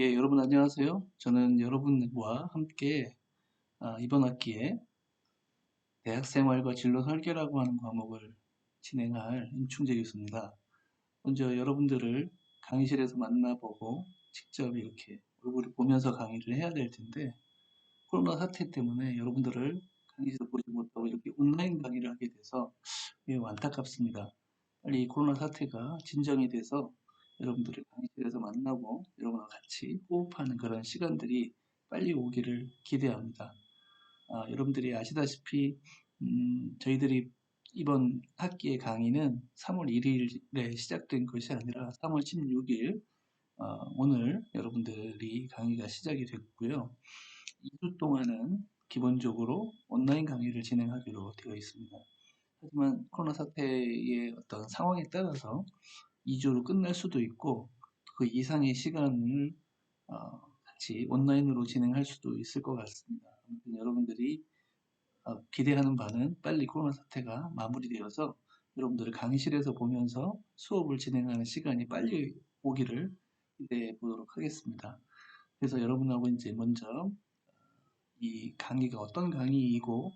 예, 여러분 안녕하세요. 저는 여러분과 함께 이번 학기에 대학생활과 진로 설계라고 하는 과목을 진행할 임충재 교수입니다. 먼저 여러분들을 강의실에서 만나보고 직접 이렇게 얼굴을 보면서 강의를 해야 될 텐데 코로나 사태 때문에 여러분들을 강의실에서 보지 못하고 이렇게 온라인 강의를 하게 돼서 매우 안타깝습니다. 빨리 이 코로나 사태가 진정이 돼서 여러분들을 강의실에서 만나고 여러분과 같이 호흡하는 그런 시간들이 빨리 오기를 기대합니다. 여러분들이 아시다시피 저희들이 이번 학기의 강의는 3월 1일에 시작된 것이 아니라 3월 16일 오늘 여러분들이 강의가 시작이 됐고요. 2주 동안은 기본적으로 온라인 강의를 진행하기로 되어 있습니다. 하지만 코로나 사태의 어떤 상황에 따라서 2주로 끝날 수도 있고 그 이상의 시간을 같이 온라인으로 진행할 수도 있을 것 같습니다. 아무튼 여러분들이 기대하는 바는 빨리 코로나 사태가 마무리되어서 여러분들을 강의실에서 보면서 수업을 진행하는 시간이 빨리 오기를 기대해 보도록 하겠습니다. 그래서 여러분하고 이제 먼저 이 강의가 어떤 강의이고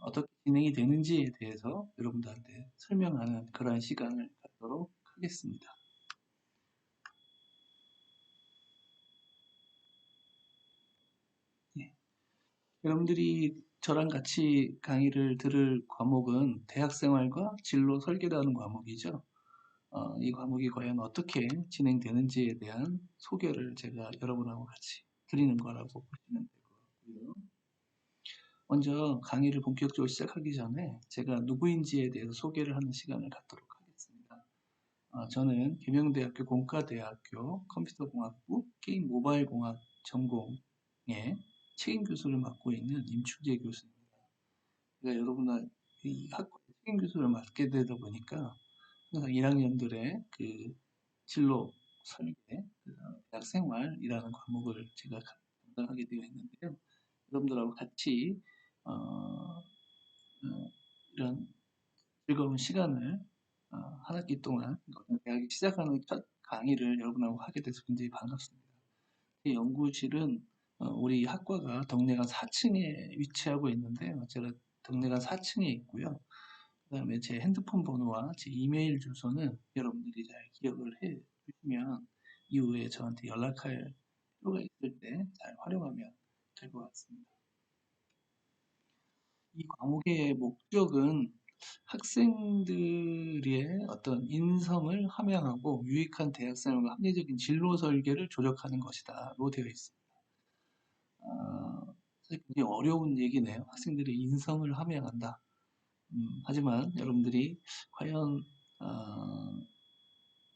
어떻게 진행이 되는지에 대해서 여러분들한테 설명하는 그러한 시간을 갖도록 하겠습니다. 예. 여러분들이 저랑 같이 강의를 들을 과목은 대학생활과 진로 설계라는 과목이죠. 이 과목이 과연 어떻게 진행되는지에 대한 소개를 제가 여러분하고 같이 드리는 거라고 보시면 될 것 같고요. 먼저 강의를 본격적으로 시작하기 전에 제가 누구인지에 대해서 소개를 하는 시간을 갖도록 하겠습니다. 저는 계명대학교 공과대학교 컴퓨터공학부 게임 모바일공학 전공의 책임 교수를 맡고 있는 임충재 교수입니다. 그러니까 여러분은 이 학과 책임 교수를 맡게 되다 보니까 항상 1학년들의 그 진로 설계, 대학 생활이라는 과목을 제가 담당하게 되어 있는데요. 여러분들하고 같이 어, 이런 즐거운 시간을 한 학기 동안 대학이 시작하는 첫 강의를 여러분하고 하게 돼서 굉장히 반갑습니다. 이 연구실은 우리 학과가 덕내관 4층에 위치하고 있는데요. 제가 덕내관 4층에 있고요. 그다음에 제 핸드폰 번호와 제 이메일 주소는 여러분들이 잘 기억을 해 주시면 이후에 저한테 연락할 필요가 있을 때 잘 활용하면 될 것 같습니다. 이 과목의 목적은 학생들의 어떤 인성을 함양하고 유익한 대학생활과 합리적인 진로 설계를 조력하는 것이다로 되어 있습니다. 사실 굉장히 어려운 얘기네요. 학생들의 인성을 함양한다. 하지만 여러분들이 과연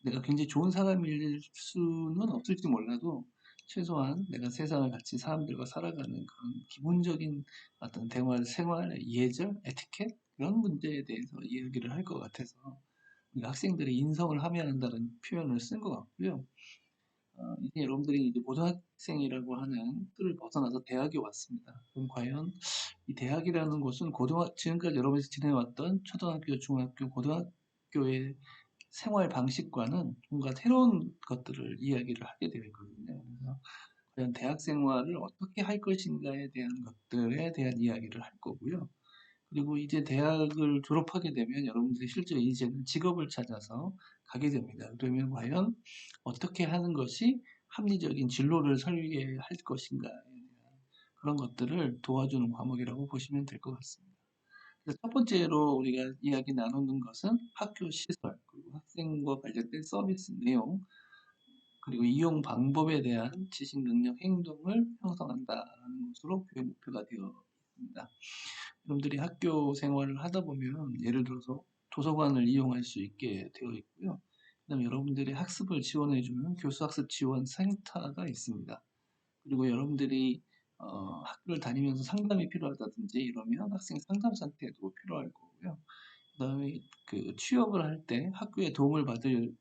내가 굉장히 좋은 사람일 수는 없을지 몰라도 최소한 내가 세상을 같이 사람들과 살아가는 그런 기본적인 어떤 대화, 생활, 예절, 에티켓 그런 문제에 대해서 이야기를 할 것 같아서 우리가 학생들의 인성을 함양한다는 표현을 쓴 것 같고요. 이제 여러분들이 이제 고등학생이라고 하는 틀을 벗어나서 대학에 왔습니다. 그럼 과연 이 대학이라는 곳은 지금까지 여러분이 지내왔던 초등학교, 중학교, 고등학교의 생활 방식과는 뭔가 새로운 것들을 이야기를 하게 되어 있거든요. 그래서 과연 대학 생활을 어떻게 할 것인가에 대한 것들에 대한 이야기를 할 거고요. 그리고 이제 대학을 졸업하게 되면 여러분들이 실제 이제는 직업을 찾아서 가게 됩니다. 그러면 과연 어떻게 하는 것이 합리적인 진로를 설계할 것인가에 대한 그런 것들을 도와주는 과목이라고 보시면 될 것 같습니다. 그래서 첫 번째로 우리가 이야기 나누는 것은 학교 시설, 그리고 학생과 관련된 서비스 내용, 그리고 이용 방법에 대한 지식, 능력, 행동을 형성한다는 것으로 교육 목표가 되어 있습니다. 여러분들이 학교 생활을 하다 보면 예를 들어서 도서관을 이용할 수 있게 되어 있고요. 그다음에 여러분들이 학습을 지원해주는 교수학습 지원 센터가 있습니다. 그리고 여러분들이 학교를 다니면서 상담이 필요하다든지 이러면 학생 상담 상태도 필요할 거고요. 그다음에 그 취업을 할 때 학교의 도움을 받을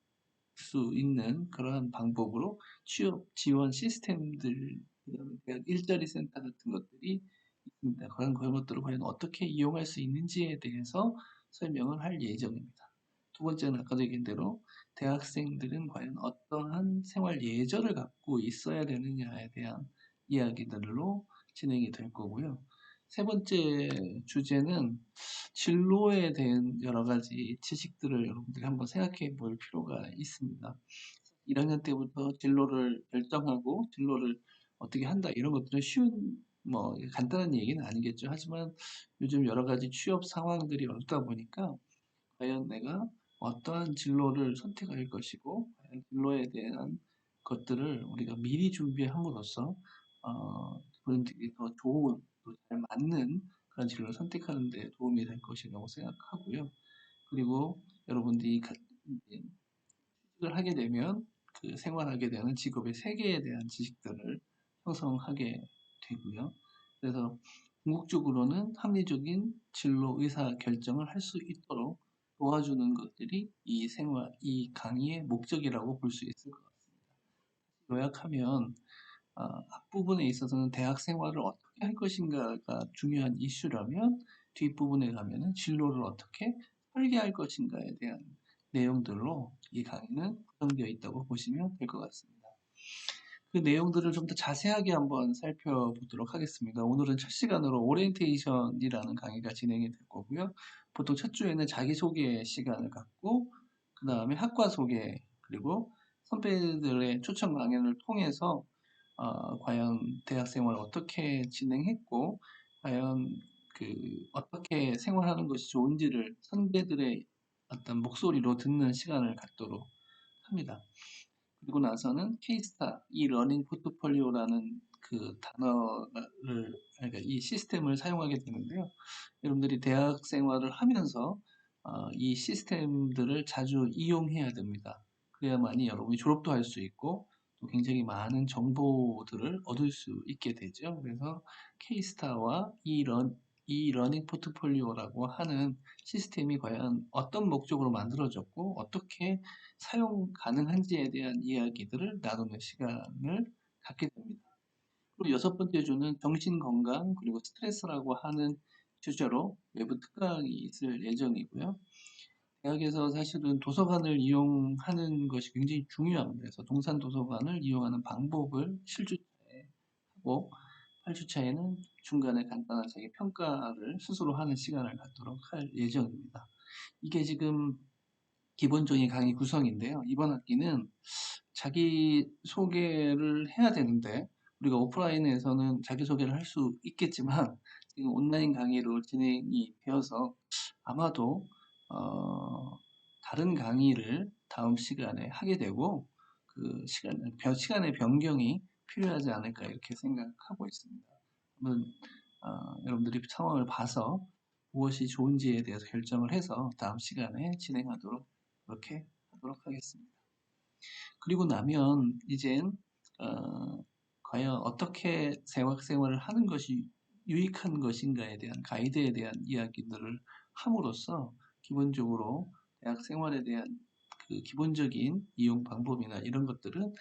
수 있는 그러한 방법으로 취업 지원 시스템들, 그다음에 대학 일자리 센터 같은 것들이 있습니다. 그런 것들을 과연 어떻게 이용할 수 있는지에 대해서 설명을 할 예정입니다. 두 번째는 아까도 얘기한 대로 대학생들은 과연 어떠한 생활 예절을 갖고 있어야 되느냐에 대한 이야기들로 진행이 될 거고요. 세 번째 주제는 진로에 대한 여러 가지 지식들을 여러분들이 한번 생각해 볼 필요가 있습니다. 1학년 때부터 진로를 결정하고 진로를 어떻게 한다 이런 것들은 쉬운 뭐 간단한 얘기는 아니겠죠. 하지만 요즘 여러 가지 취업 상황들이 어렵다 보니까 과연 내가 어떠한 진로를 선택할 것이고 과연 진로에 대한 것들을 우리가 미리 준비함으로써 그분들이 더 좋은 또 잘 맞는 그런 진로를 선택하는 데 도움이 될 것이라고 생각하고요. 그리고 여러분들이 이제 취직을 하게 되면 그 생활하게 되는 직업의 세계에 대한 지식들을 형성하게 되고요. 그래서 궁극적으로는 합리적인 진로 의사 결정을 할 수 있도록 도와주는 것들이 이 생활, 이 강의의 목적이라고 볼 수 있을 것 같습니다. 요약하면 앞부분에 있어서는 대학 생활을 어떻게 할 것인가가 중요한 이슈라면 뒷부분에 가면은 진로를 어떻게 설계할 것인가에 대한 내용들로 이 강의는 구성되어 있다고 보시면 될 것 같습니다. 그 내용들을 좀 더 자세하게 한번 살펴보도록 하겠습니다. 오늘은 첫 시간으로 오리엔테이션이라는 강의가 진행이 될 거고요. 보통 첫 주에는 자기소개 시간을 갖고 그 다음에 학과 소개 그리고 선배들의 초청 강연을 통해서 과연 대학 생활을 어떻게 진행했고 과연 어떻게 생활하는 것이 좋은지를 선배들의 어떤 목소리로 듣는 시간을 갖도록 합니다. 그리고 나서는 K스타, 이 러닝 포트폴리오라는 그 단어를, 그러니까 이 시스템을 사용하게 되는데요. 여러분들이 대학 생활을 하면서 이 시스템들을 자주 이용해야 됩니다. 그래야만이 여러분이 졸업도 할 수 있고 또 굉장히 많은 정보들을 얻을 수 있게 되죠. 그래서 K스타와 이 러닝 포트폴리오라고 하는 시스템이 과연 어떤 목적으로 만들어졌고 어떻게 사용 가능한지에 대한 이야기들을 나누는 시간을 갖게 됩니다. 그리고 여섯 번째 주는 정신건강 그리고 스트레스라고 하는 주제로 외부 특강이 있을 예정이고요. 대학에서 사실은 도서관을 이용하는 것이 굉장히 중요합니다. 그래서 동산 도서관을 이용하는 방법을 7주차에 하고 8주차에는 중간에 간단한 자기 평가를 스스로 하는 시간을 갖도록 할 예정입니다. 이게 지금 기본적인 강의 구성인데요. 이번 학기는 자기 소개를 해야 되는데 우리가 오프라인에서는 자기 소개를 할 수 있겠지만 지금 온라인 강의로 진행이 되어서 아마도 다른 강의를 다음 시간에 하게 되고 그 시간의 변경이 필요하지 않을까 이렇게 생각하고 있습니다. 한번 여러분들이 상황을 봐서 무엇이 좋은지에 대해서 결정을 해서 다음 시간에 진행하도록 그렇게 하도록 하겠습니다. 그리고 나면 이젠 과연 어떻게 대학 생활을 하는 것이 유익한 것인가에 대한 가이드에 대한 이야기들을 함으로써 기본적으로 대학 생활에 대한 그 기본적인 이용 방법이나 이런 것들은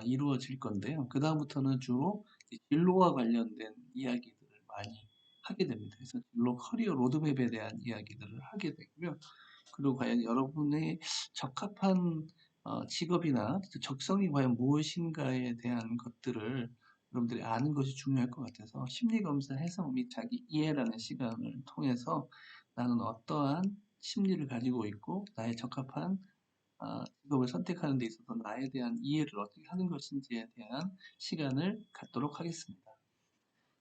이루어질 건데요. 그 다음부터는 주로 진로와 관련된 이야기들을 많이 하게 됩니다. 그래서 진로 커리어 로드맵에 대한 이야기들을 하게 되고요. 그리고 과연 여러분의 적합한 직업이나 적성이 과연 무엇인가에 대한 것들을 여러분들이 아는 것이 중요할 것 같아서 심리검사 해석 및 자기 이해라는 시간을 통해서 나는 어떠한 심리를 가지고 있고 나의 적합한 직업을 선택하는 데 있어서 나에 대한 이해를 어떻게 하는 것인지에 대한 시간을 갖도록 하겠습니다.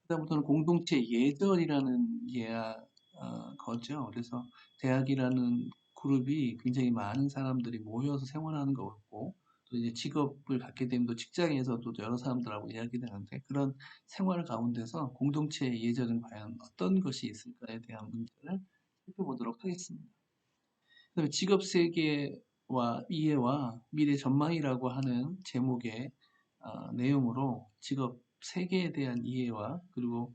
그다음부터는 공동체 예절이라는 거죠. 그래서 대학이라는 그룹이 굉장히 많은 사람들이 모여서 생활하는 것 같고 또 이제 직업을 갖게 되면 또 직장에서도 여러 사람들하고 이야기를 하는데 그런 생활 가운데서 공동체 예절은 과연 어떤 것이 있을까에 대한 문제를 살펴보도록 하겠습니다. 그다음에 직업 세계와 이해와 미래 전망이라고 하는 제목의 내용으로 직업 세계에 대한 이해와 그리고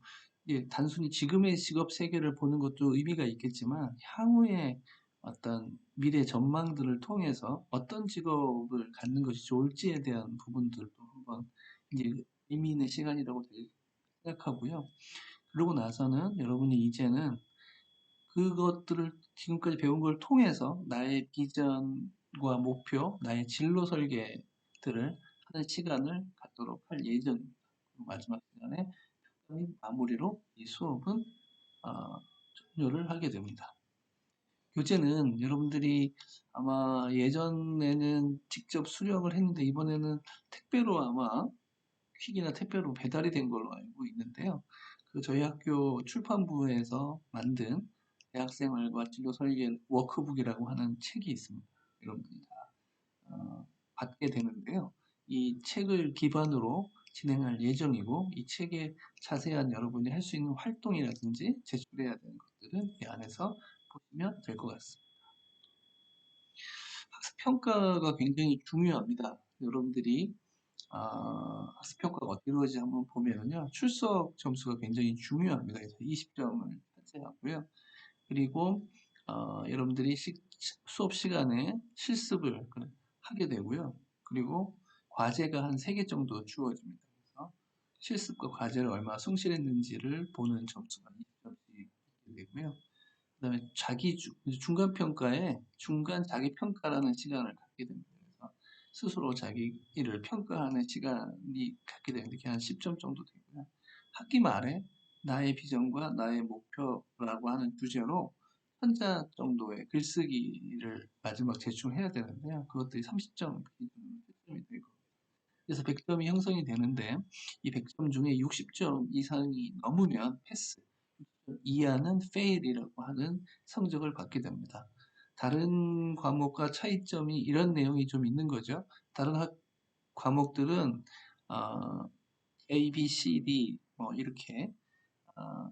단순히 지금의 직업 세계를 보는 것도 의미가 있겠지만 향후의 어떤 미래 전망들을 통해서 어떤 직업을 갖는 것이 좋을지에 대한 부분들도 한번 이제 의미 있는 시간이라고 생각하고요. 그러고 나서는 여러분이 이제는 그것들을 지금까지 배운 걸 통해서 나의 비전을 목표와 목표, 나의 진로 설계들을 하는 시간을 갖도록 할 예정입니다. 마지막 시간에 마무리로 이 수업은 종료를 하게 됩니다. 교재는 여러분들이 아마 예전에는 직접 수령을 했는데 이번에는 택배로 아마 퀵이나 택배로 배달이 된 걸로 알고 있는데요. 그 저희 학교 출판부에서 만든 대학생활과 진로 설계 워크북이라고 하는 책이 있습니다. 여러분들이 다 받게 되는데요. 이 책을 기반으로 진행할 예정이고 이 책에 자세한 여러분이 할 수 있는 활동이라든지 제출해야 되는 것들은 이 안에서 보시면 될 것 같습니다. 학습 평가가 굉장히 중요합니다. 여러분들이 학습 평가가 어떻게 이루어지지 한번 보면요. 출석 점수가 굉장히 중요합니다. 그래서 20점을 차지하고요. 그리고 여러분들이 수업 시간에 실습을 하게 되고요. 그리고 과제가 한 3개 정도 주어집니다. 그래서 실습과 과제를 얼마나 성실했는지를 보는 점수가 20점씩 있게 되고요. 그다음에 중간 평가에 중간 자기 평가라는 시간을 갖게 됩니다. 그래서 스스로 자기 일을 평가하는 시간이 갖게 되는데 그게 한 10점 정도 되고요. 학기 말에 나의 비전과 나의 목표라고 하는 주제로 편자 정도의 글쓰기를 마지막 제출해야 되는데요. 그것들이 30점 기준으로 채점이 되고 그래서 100점이 형성이 되는데 이 100점 중에 60점 이상이 넘으면 패스, 이하는 fail이라고 하는 성적을 받게 됩니다. 다른 과목과 차이점이 이런 내용이 좀 있는 거죠. 다른 과목들은 A, B, C, D 뭐 이렇게 어,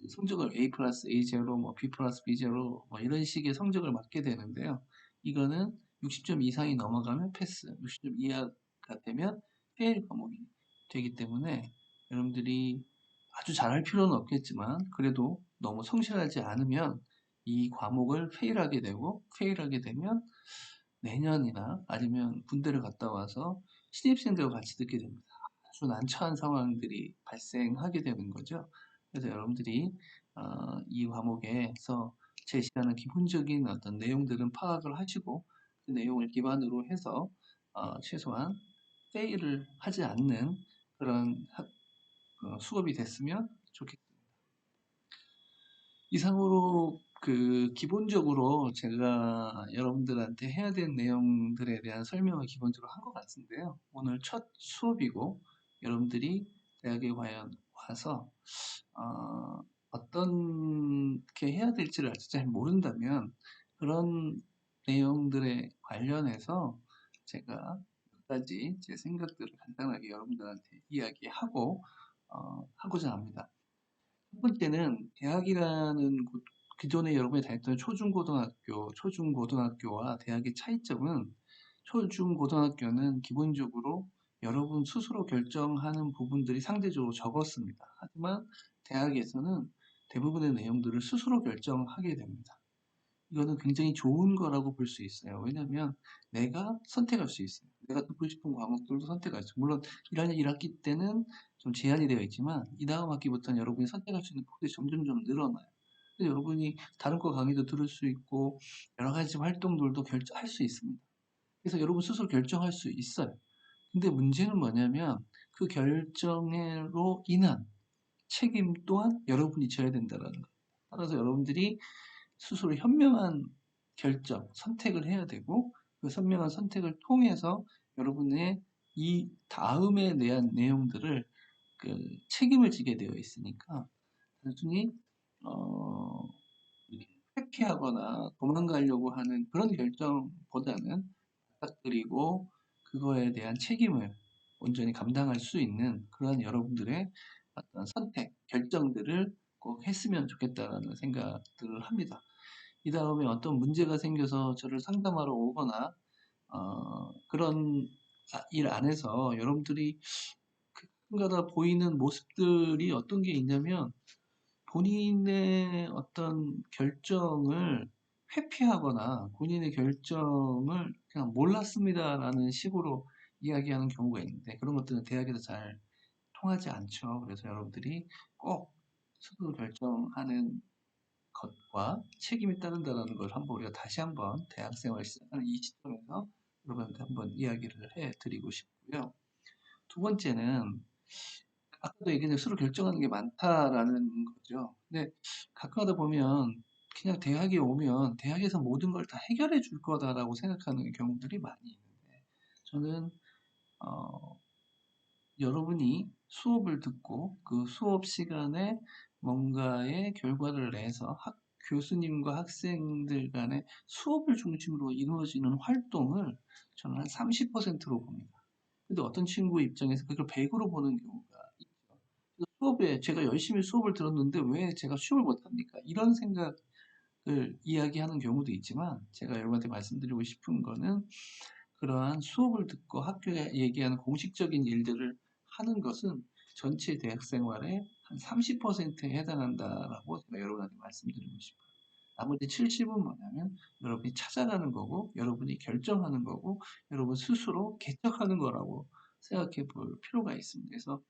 성적을 A 플러스 A 제로, 뭐 B 플러스 B 제로 뭐 이런 식의 성적을 맞게 되는데요. 이거는 60점 이상이 넘어가면 패스, 60점 이하가 되면 페일 과목이 되기 때문에 여러분들이 아주 잘할 필요는 없겠지만 그래도 너무 성실하지 않으면 이 과목을 페일하게 되고 페일하게 되면 내년이나 아니면 군대를 갔다 와서 신입생들과 같이 듣게 됩니다. 아주 난처한 상황들이 발생하게 되는 거죠. 그래서 여러분들이 이 과목에서 제시하는 기본적인 어떤 내용들은 파악을 하시고 그 내용을 기반으로 해서 최소한 페일을 하지 않는 그런 수업이 됐으면 좋겠습니다. 이상으로 기본적으로 제가 여러분들한테 해야 되는 내용들에 대한 설명을 기본적으로 한 것 같은데요. 오늘 첫 수업이고 여러분들이 대학에 과연 와서 어떻게 해야 될지를 아직 잘 모른다면 그런 내용들에 관련해서 제가 몇 가지 제 생각들을 간단하게 여러분들한테 이야기하고 하고자 합니다. 첫 번째는 대학이라는 곳, 기존에 여러분이 다녔던 초중고등학교, 초중고등학교와 대학의 차이점은 초중고등학교는 기본적으로 여러분 스스로 결정하는 부분들이 상대적으로 적었습니다. 하지만 대학에서는 대부분의 내용들을 스스로 결정하게 됩니다. 이거는 굉장히 좋은 거라고 볼 수 있어요. 왜냐하면 내가 선택할 수 있어요. 내가 듣고 싶은 과목들도 선택할 수 있어요. 물론 1학년 1학기 때는 좀 제한이 되어 있지만 이 다음 학기부터는 여러분이 선택할 수 있는 폭이 점점점 늘어나요. 그래서 여러분이 다른 거 강의도 들을 수 있고 여러 가지 활동들도 결정할 수 있습니다. 그래서 여러분 스스로 결정할 수 있어요. 근데 문제는 뭐냐면 그 결정으로 인한 책임 또한 여러분이 져야 된다는 거예요. 따라서 여러분들이 스스로 현명한 결정, 선택을 해야 되고 그 현명한 선택을 통해서 여러분의 이 다음에 대한 내용들을 책임을 지게 되어 있으니까 단순히 이렇게 회피하거나 도망가려고 하는 그런 결정보다는 부탁드리고 그거에 대한 책임을 온전히 감당할 수 있는 그런 여러분들의 어떤 선택, 결정들을 꼭 했으면 좋겠다라는 생각들을 합니다. 이 다음에 어떤 문제가 생겨서 저를 상담하러 오거나 그런 일 안에서 여러분들이 가끔가다 보이는 모습들이 어떤 게 있냐면 본인의 어떤 결정을 회피하거나 본인의 결정을 그냥 몰랐습니다라는 식으로 이야기하는 경우가 있는데 그런 것들은 대학에서 잘 통하지 않죠. 그래서 여러분들이 꼭 스스로 결정하는 것과 책임이 따른다는 걸 한번 우리가 다시 한번 대학생활 시작하는 이 시점에서 여러분한테 한번 이야기를 해드리고 싶고요. 두 번째는 아까도 얘기했는데 서로 결정하는 게 많다라는 거죠. 근데 가끔 하다 보면 그냥 대학에 오면 대학에서 모든 걸 다 해결해 줄 거다라고 생각하는 경우들이 많이 있는데 저는 어, 여러분이 수업을 듣고 그 수업 시간에 뭔가의 결과를 내서 교수님과 학생들 간의 수업을 중심으로 이루어지는 활동을 저는 한 30%로 봅니다. 근데 어떤 친구 입장에서 그걸 100으로 보는 경우가 있죠. 그래서 수업에 제가 열심히 수업을 들었는데 왜 제가 시험을 못합니까? 이런 생각을 이야기하는 경우도 있지만 제가 여러분한테 말씀드리고 싶은 거는 그러한 수업을 듣고 학교에 얘기하는 공식적인 일들을 하는 것은 전체 대학 생활의 한 30%에 해당한다라고 제가 여러분한테 말씀드리고 싶어요. 나머지 70은 뭐냐면 여러분이 찾아가는 거고, 여러분이 결정하는 거고, 여러분 스스로 개척하는 거라고 생각해 볼 필요가 있습니다. 그래서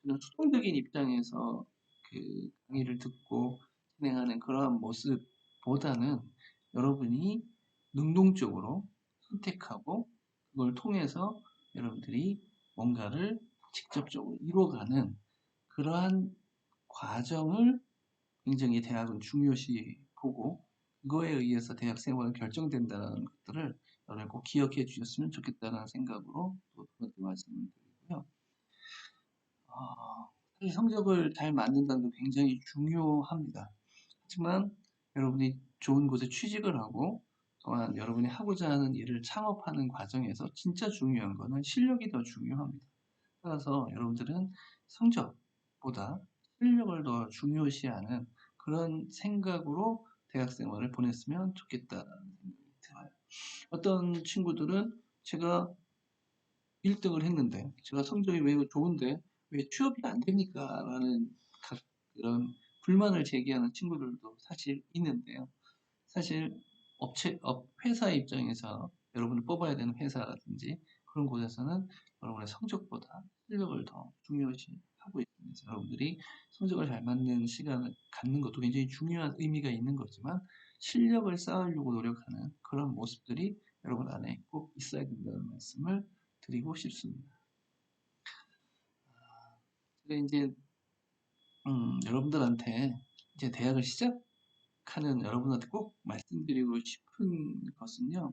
저는 수동적인 입장에서 그 강의를 듣고 진행하는 그러한 모습보다는 여러분이 능동적으로 선택하고 그걸 통해서 여러분들이 뭔가를 직접적으로 이루어가는 그러한 과정을 굉장히 대학은 중요시 보고 그거에 의해서 대학 생활은 결정된다는 것들을 여러분 꼭 기억해 주셨으면 좋겠다는 생각으로 또 두 번째 말씀을 드리고요. 사실 성적을 잘 만든다는 게 굉장히 중요합니다. 하지만 여러분이 좋은 곳에 취직을 하고 또한 여러분이 하고자 하는 일을 창업하는 과정에서 진짜 중요한 거는 실력이 더 중요합니다. 따라서 여러분들은 성적보다 실력을 더 중요시하는 그런 생각으로 대학 생활을 보냈으면 좋겠다는 생각이 들어요. 어떤 친구들은 제가 1등을 했는데 제가 성적이 매우 좋은데 왜 취업이 안 됩니까? 라는 그런 불만을 제기하는 친구들도 사실 있는데요. 사실 회사 입장에서 여러분을 뽑아야 되는 회사라든지 그런 곳에서는 여러분의 성적보다 실력을 더 중요시 하고 있습니다. 여러분들이 성적을 잘 맞는 시간을 갖는 것도 굉장히 중요한 의미가 있는 거지만 실력을 쌓으려고 노력하는 그런 모습들이 여러분 안에 꼭 있어야 된다는 말씀을 드리고 싶습니다. 제가 이제 여러분들한테 이제 대학을 시작하는 여러분한테 꼭 말씀드리고 싶은 것은요.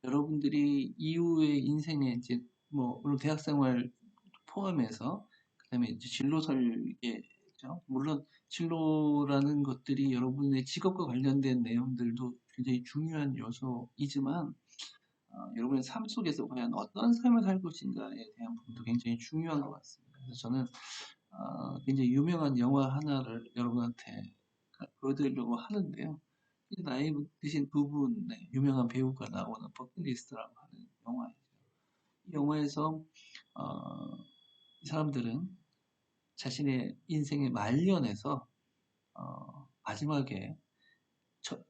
여러분들이 이후의 인생에 이제 뭐 물론 대학 생활 포함해서 그다음에 이제 진로 설계죠. 물론 진로라는 것들이 여러분의 직업과 관련된 내용들도 굉장히 중요한 요소이지만 여러분의 삶 속에서 과연 어떤 삶을 살 것인가에 대한 부분도 굉장히 중요한 것 같습니다. 그래서 저는 굉장히 유명한 영화 하나를 여러분한테 보여드리려고 하는데요. 나이 드신 두 분의 유명한 배우가 나오는 버킷리스트라고 하는 영화이죠. 이 영화에서 어, 이 사람들은 자신의 인생의 말년에서 마지막에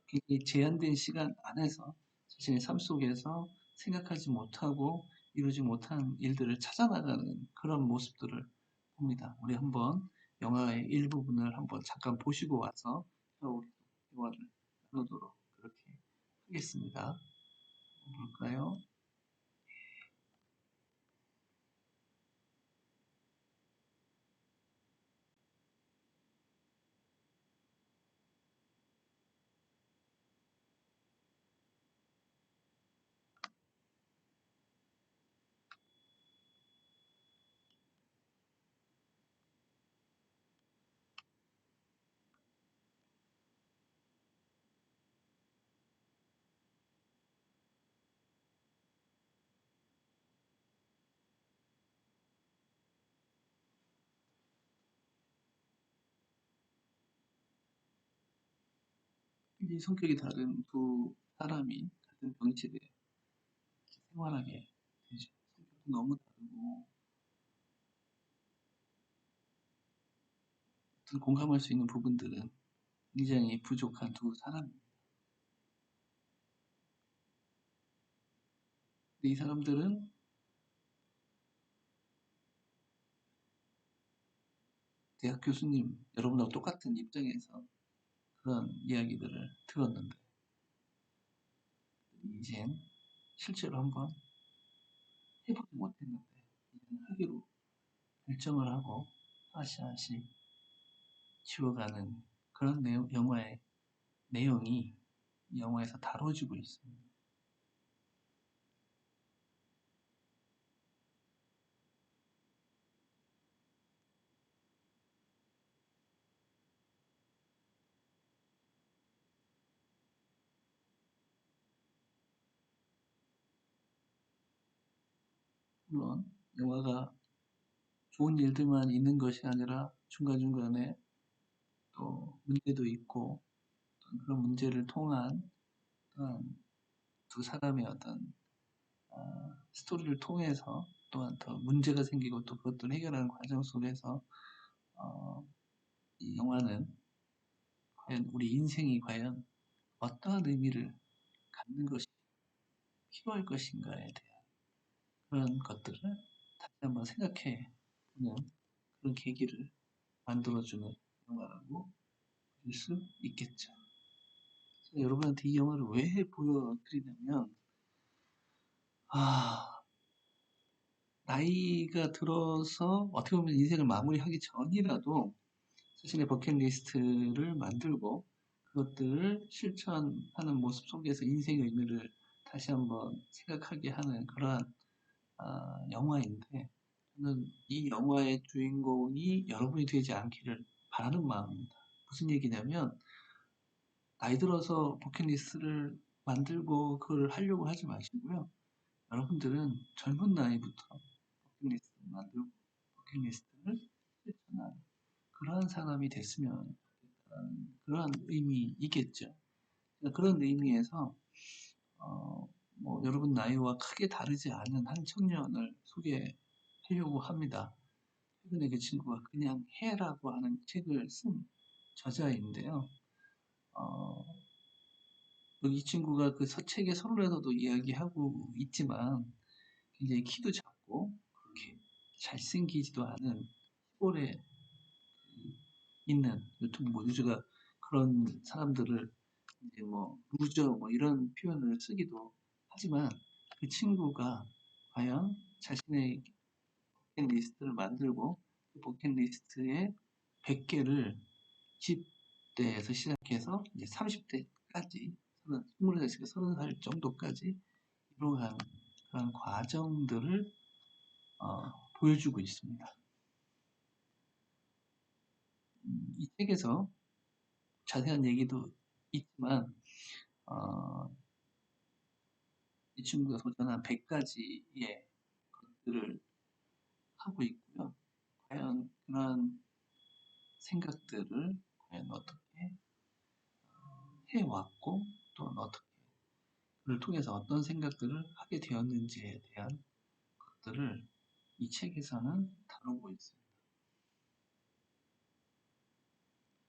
굉장히 제한된 시간 안에서 자신의 삶 속에서 생각하지 못하고 이루지 못한 일들을 찾아나가는 그런 모습들을 봅니다. 우리 한번 영화의 일부분을 한번 잠깐 보시고 와서 우리 대화를 나누도록 그렇게 하겠습니다. 볼까요? 굉장히 성격이 다른 두 사람이 같은 병실에 생활하게 되죠. 성격도 너무 다르고 어떤 공감할 수 있는 부분들은 굉장히 부족한 두 사람입니다. 근데 이 사람들은 대학 교수님, 여러분하고 똑같은 입장에서 그런 이야기들을 들었는데 이젠 실제로 한번 해보지 못했는데 이제는 하기로 결정을 하고 하나씩 지워가는 그런 영화의 내용이 이 영화에서 다뤄지고 있습니다. 물론 영화가 좋은 일들만 있는 것이 아니라 중간중간에 또 문제도 있고 그런 문제를 통한 어떤 두 사람의 어떤 스토리를 통해서 또한 더 문제가 생기고 또 그것들을 해결하는 과정 속에서 어, 이 영화는 과연 우리 인생이 과연 어떠한 의미를 갖는 것이 필요할 것인가에 대한 그런 것들을 다시 한번 생각해 보는 그런 계기를 만들어주는 영화라고 볼 수 있겠죠. 여러분한테 이 영화를 왜 보여드리냐면, 나이가 들어서 어떻게 보면 인생을 마무리하기 전이라도 자신의 버킷리스트를 만들고 그것들을 실천하는 모습 속에서 인생의 의미를 다시 한번 생각하게 하는 그러한 영화인데, 저는 이 영화의 주인공이 여러분이 되지 않기를 바라는 마음입니다. 무슨 얘기냐면, 나이 들어서 버킷리스트를 만들고 그걸 하려고 하지 마시고요. 여러분들은 젊은 나이부터 버킷리스트를 만들고 버킷리스트를 실천하는 그러한 사람이 됐으면 좋겠다는 그러한 의미이겠죠. 그런 의미에서 여러분 나이와 크게 다르지 않은 한 청년을 소개하려고 합니다. 최근에 그 친구가 그냥 해라고 하는 책을 쓴 저자인데요. 어, 이 친구가 그 책의 서론에서도 이야기하고 있지만 굉장히 키도 작고 그렇게 잘생기지도 않은 시골에 있는 유튜브 유저가 그런 사람들을 이제 루저 이런 표현을 쓰기도 하지만 그 친구가 과연 자신의 버킷리스트를 만들고 그 버킷리스트의 100개를 10대에서 시작해서 이제 30대까지 20살에서 30살 정도까지 이루어가는 그런 과정들을 보여주고 있습니다. 이 책에서 자세한 얘기도 있지만 어, 이 친구가 도전한 100가지의 것들을 하고 있고요. 과연 그런 생각들을 과연 어떻게 해왔고 또 어떻게 그를 통해서 어떤 생각들을 하게 되었는지에 대한 것들을 이 책에서는 다루고 있습니다.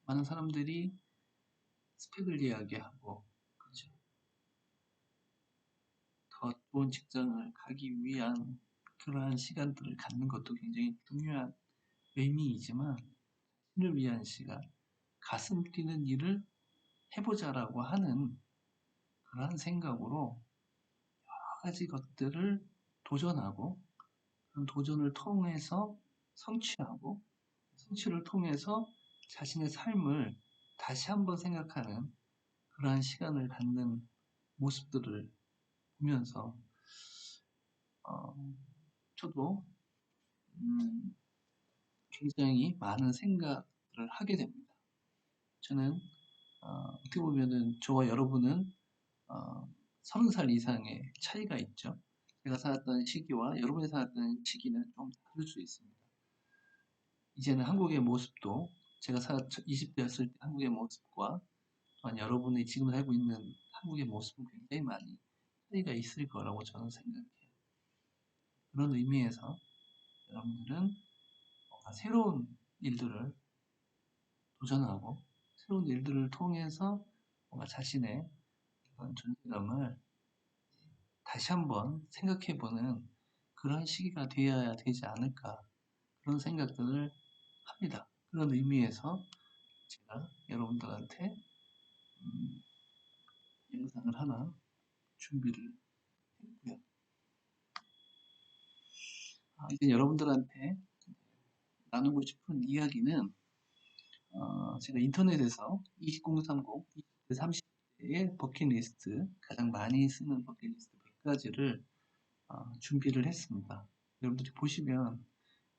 많은 사람들이 스펙을 이야기하고 그렇죠. 더 좋은 직장을 가기 위한 그러한 시간들을 갖는 것도 굉장히 중요한 의미이지만 신을 위한 시간, 가슴 뛰는 일을 해보자라고 하는 그러한 생각으로 여러 가지 것들을 도전하고 그런 도전을 통해서 성취하고 성취를 통해서 자신의 삶을 다시 한번 생각하는 그러한 시간을 갖는 모습들을 보면서 어, 저도 굉장히 많은 생각을 하게 됩니다. 저는 어떻게 보면은 저와 여러분은 30살 이상의 차이가 있죠. 제가 살았던 시기와 여러분이 살았던 시기는 좀 다를 수 있습니다. 이제는 한국의 모습도 제가 20대였을 때 한국의 모습과 여러분이 지금 살고 있는 한국의 모습은 굉장히 많이 차이가 있을 거라고 저는 생각해요. 그런 의미에서 여러분들은 뭔가 새로운 일들을 도전하고 새로운 일들을 통해서 뭔가 자신의 그런 존재감을 다시 한번 생각해보는 그런 시기가 되어야 되지 않을까 그런 생각들을 합니다. 그런 의미에서 제가 여러분들한테 음, 영상을 하나 준비를 했고요. 이제 여러분들한테 나누고 싶은 이야기는 제가 인터넷에서 2030, 30대의 버킷리스트, 가장 많이 쓰는 버킷리스트 100가지를 준비를 했습니다. 여러분들이 보시면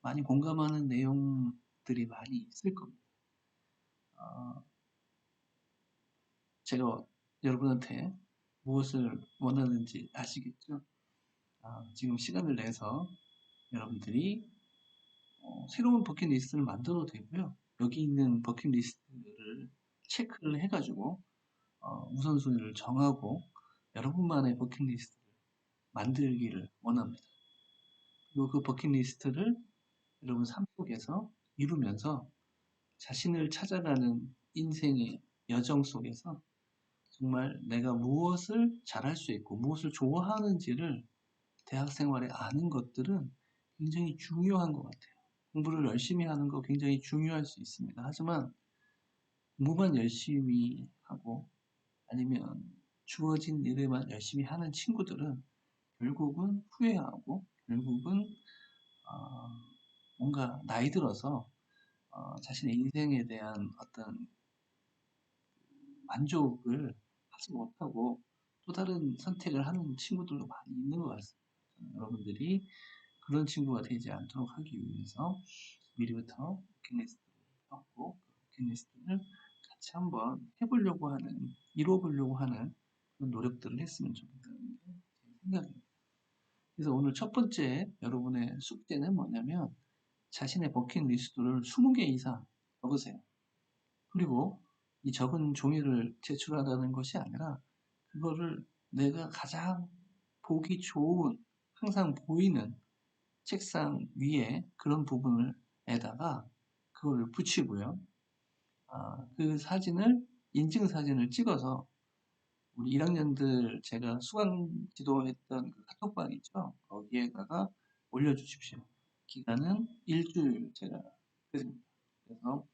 많이 공감하는 내용들이 많이 있을 겁니다. 제가 여러분한테 무엇을 원하는지 아시겠죠? 지금 시간을 내서 여러분들이 새로운 버킷리스트를 만들어도 되고요. 여기 있는 버킷리스트를 체크를 해가지고 우선순위를 정하고 여러분만의 버킷리스트를 만들기를 원합니다. 그리고 그 버킷리스트를 여러분 삶 속에서 이루면서 자신을 찾아가는 인생의 여정 속에서 정말 내가 무엇을 잘할 수 있고 무엇을 좋아하는지를 대학 생활에 아는 것들은 굉장히 중요한 것 같아요. 공부를 열심히 하는 거 굉장히 중요할 수 있습니다. 하지만 공부만 열심히 하고 아니면 주어진 일에만 열심히 하는 친구들은 결국은 후회하고 결국은 어, 뭔가 나이 들어서 자신의 인생에 대한 어떤 만족을 하지 못하고 또 다른 선택을 하는 친구들도 많이 있는 것 같습니다. 여러분들이 그런 친구가 되지 않도록 하기 위해서 미리부터 버킷리스트를 펴고 그 버킷리스트를 같이 한번 해보려고 하는, 이뤄보려고 하는 그런 노력들을 했으면 좋겠다는 게 제 생각입니다. 그래서 오늘 첫 번째 여러분의 숙제는 뭐냐면 자신의 버킷리스트를 20개 이상 적으세요. 그리고 이 적은 종이를 제출하라는 것이 아니라 그거를 내가 가장 보기 좋은, 항상 보이는 책상 위에 그런 부분에다가 그걸 붙이고요. 그 사진을, 인증사진을 찍어서 우리 1학년들 제가 수강 지도했던 그 카톡방 있죠? 거기에다가 올려주십시오. 기간은 일주일 제가 드립니다. 그래서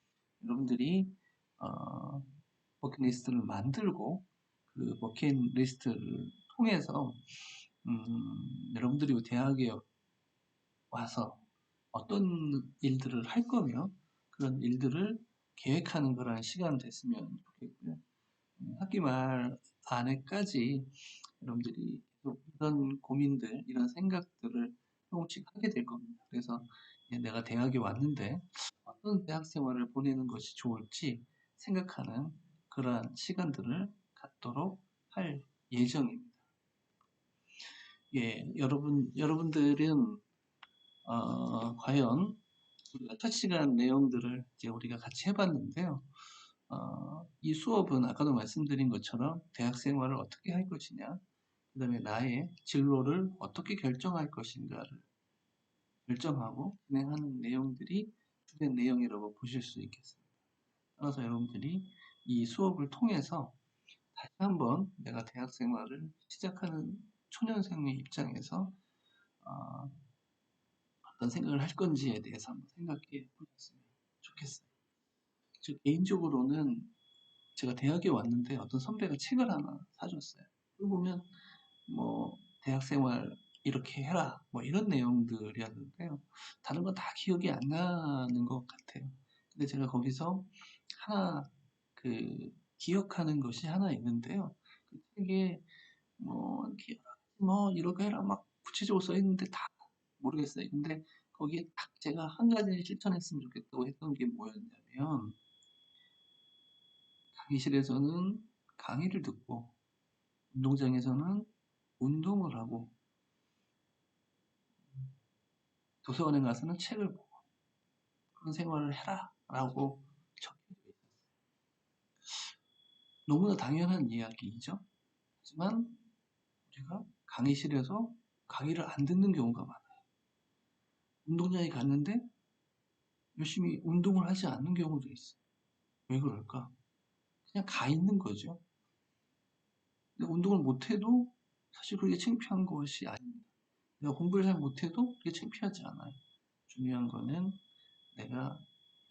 여러분들이 어, 버킷리스트를 만들고 그 버킷리스트를 통해서 여러분들이 대학에 와서 어떤 일들을 할 거며 그런 일들을 계획하는 그런 시간 됐으면 좋겠고요. 학기 말 안에까지 여러분들이 계속 이런 고민들, 이런 생각들을 조금씩 하게 될 겁니다. 그래서 내가 대학에 왔는데 어떤 대학 생활을 보내는 것이 좋을지 생각하는 그러한 시간들을 갖도록 할 예정입니다. 예, 여러분들은 과연 우리가 첫 시간 내용들을 이제 우리가 같이 해봤는데요. 이 수업은 아까도 말씀드린 것처럼 대학 생활을 어떻게 할 것이냐, 그 다음에 나의 진로를 어떻게 결정할 것인가를 결정하고 진행하는 내용들이 주된 내용이라고 보실 수 있겠습니다. 따라서 여러분들이 이 수업을 통해서 다시 한번 내가 대학 생활을 시작하는 초년생의 입장에서 어, 어떤 생각을 할 건지에 대해서 한번 생각해 보셨으면 좋겠어요. 즉 개인적으로는 제가 대학에 왔는데 어떤 선배가 책을 하나 사줬어요. 그거 보면 뭐 대학생활 이렇게 해라 뭐 이런 내용들이었는데요. 다른 건 다 기억이 안 나는 것 같아요. 근데 제가 거기서 하나 그 기억하는 것이 하나 있는데요. 그 책에 뭐 이렇게 뭐 이렇게 해라 막 구체적으로 써 있는데 다 모르겠어요. 근데 거기에 딱 제가 한 가지 실천했으면 좋겠다고 했던 게 뭐였냐면 강의실에서는 강의를 듣고 운동장에서는 운동을 하고 도서관에 가서는 책을 보고 그런 생활을 해라 라고 적혀져 있어요. 너무나 당연한 이야기이죠. 하지만 우리가 강의실에서 강의를 안 듣는 경우가 많아요. 운동장에 갔는데 열심히 운동을 하지 않는 경우도 있어요. 왜 그럴까? 그냥 가 있는 거죠. 근데 운동을 못해도 사실 그게 창피한 것이 아닙니다. 내가 공부를 잘 못해도 그게 창피하지 않아요. 중요한 거는 내가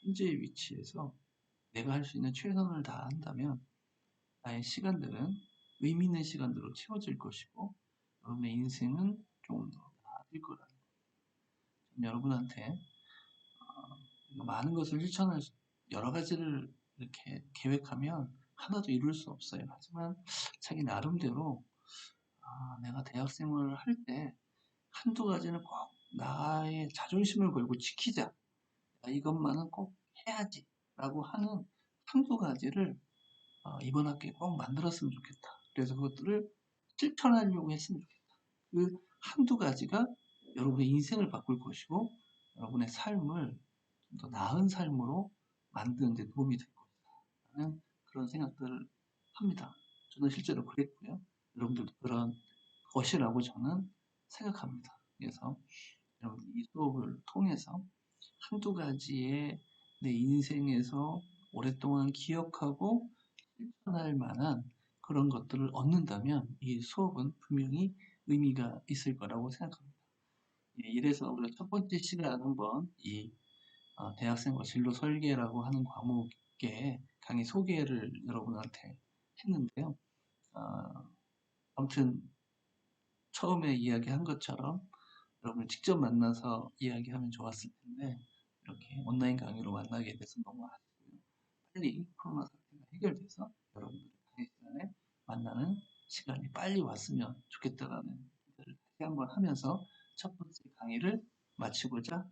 현재의 위치에서 내가 할 수 있는 최선을 다한다면 나의 시간들은 의미 있는 시간들로 채워질 것이고 여러분의 인생은 조금 더 나아질 거라는 여러분한테 많은 것을 실천할 여러 가지를 이렇게 계획하면 하나도 이룰 수 없어요. 하지만 자기 나름대로 내가 대학생활을 할 때 한두 가지는 꼭 나의 자존심을 걸고 지키자. 이것만은 꼭 해야지. 라고 하는 한두 가지를 이번 학기에 꼭 만들었으면 좋겠다. 그래서 그것들을 실천하려고 했으면 좋겠다. 그 한두 가지가 여러분의 인생을 바꿀 것이고 여러분의 삶을 좀 더 나은 삶으로 만드는 데 도움이 될 것이라는 그런 생각들을 합니다. 저는 실제로 그랬고요. 여러분들도 그런 것이라고 저는 생각합니다. 그래서 여러분 이 수업을 통해서 한두 가지의 내 인생에서 오랫동안 기억하고 실천할 만한 그런 것들을 얻는다면 이 수업은 분명히 의미가 있을 거라고 생각합니다. 예, 이래서 우리가 첫 번째 시간 한번 이 대학생과 진로 설계라고 하는 과목의 강의 소개를 여러분한테 했는데요. 어, 아무튼 처음에 이야기한 것처럼 여러분을 직접 만나서 이야기하면 좋았을 텐데 이렇게 온라인 강의로 만나게 돼서 너무 아쉽고요. 빨리 코로나 사태가 해결돼서 여러분들을 강의 시간에 만나는 시간이 빨리 왔으면 좋겠다라는 기대를 다시 한번 하면서 첫 번째 강의를 마치고자